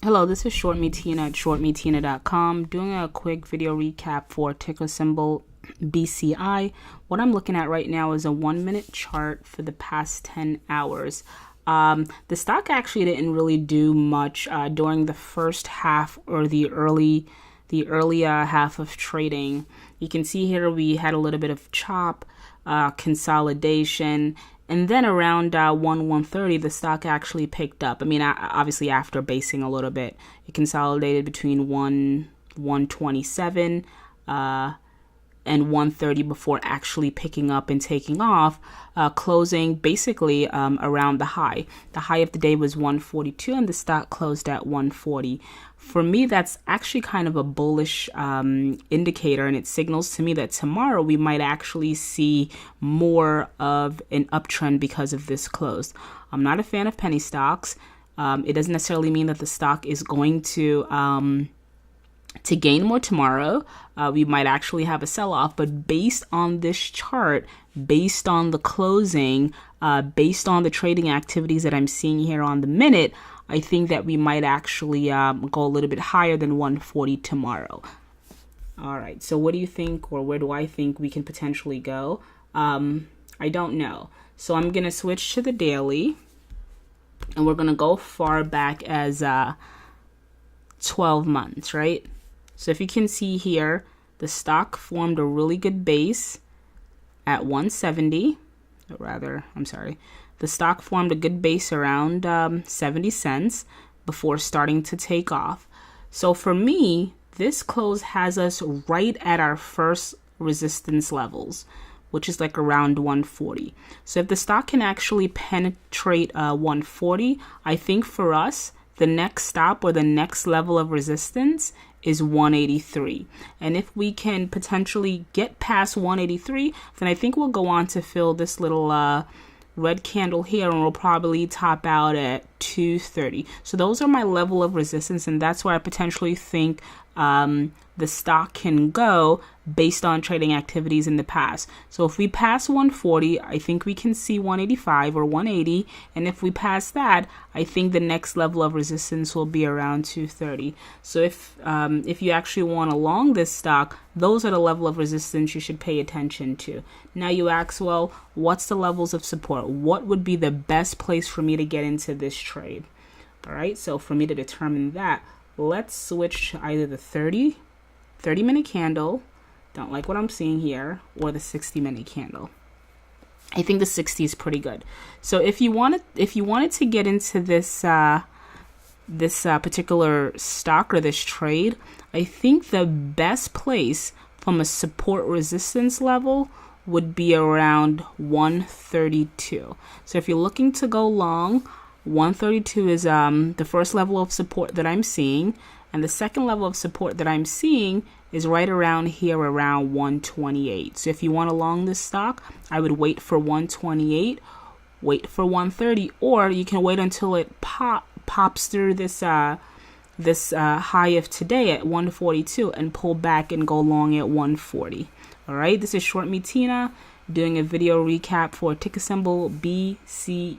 Hello, this is Short Me Tina at shortmetina.com, doing a quick video recap for ticker symbol Bcei. What I'm looking at right now is a 1-minute chart for the past 10 hours. The stock actually didn't really do much during the first half or the early half of trading. You can see here we had a little bit of chop, consolidation, and then around 1:30, the stock actually picked up. I mean, obviously after basing a little bit, it consolidated between 127 and 130 before actually picking up and taking off, closing basically around the high. The high of the day was 142 and the stock closed at 140. For me, that's actually kind of a bullish indicator, and it signals to me that tomorrow we might actually see more of an uptrend because of this close. I'm not a fan of penny stocks. It doesn't necessarily mean that the stock is going to gain more tomorrow. We might actually have a sell-off, but based on this chart, based on the closing, based on the trading activities that I'm seeing here on the minute, I think that we might actually go a little bit higher than 140 tomorrow. All right, so what do you think, or where do I think we can potentially go? I don't know. So I'm going to switch to the daily, and we're going to go far back as 12 months, right? So if you can see here, the stock formed a really good base at 170, the stock formed a good base around 70 cents before starting to take off. So for me, this close has us right at our first resistance levels, which is like around 140. So if the stock can actually penetrate 140, I think for us, the next stop or the next level of resistance is 183. And if we can potentially get past 183, then I think we'll go on to fill this little red candle here, and we'll probably top out at 230. So those are my level of resistance, and that's where I potentially think the stock can go based on trading activities in the past. So if we pass 140, I think we can see 185 or 180, and if we pass that, I think the next level of resistance will be around 230. So if you actually want to long this stock, those are the level of resistance you should pay attention to. Now you ask, well, what's the levels of support? What would be the best place for me to get into this trade? All right, so for me to determine that, let's switch to either the 30-minute candle, don't like what I'm seeing here, or the 60-minute candle. I think the 60 is pretty good. So if you wanted to get into this particular stock or this trade, I think the best place from a support resistance level would be around 132. So if you're looking to go long, 132 is the first level of support that I'm seeing, and the second level of support that I'm seeing is right around here, around 128. So if you want to long this stock, I would wait for 128, wait for 130, or you can wait until it pops through this high of today at 142 and pull back and go long at 140. All right, this is Short Me Tina doing a video recap for ticker symbol Bcei.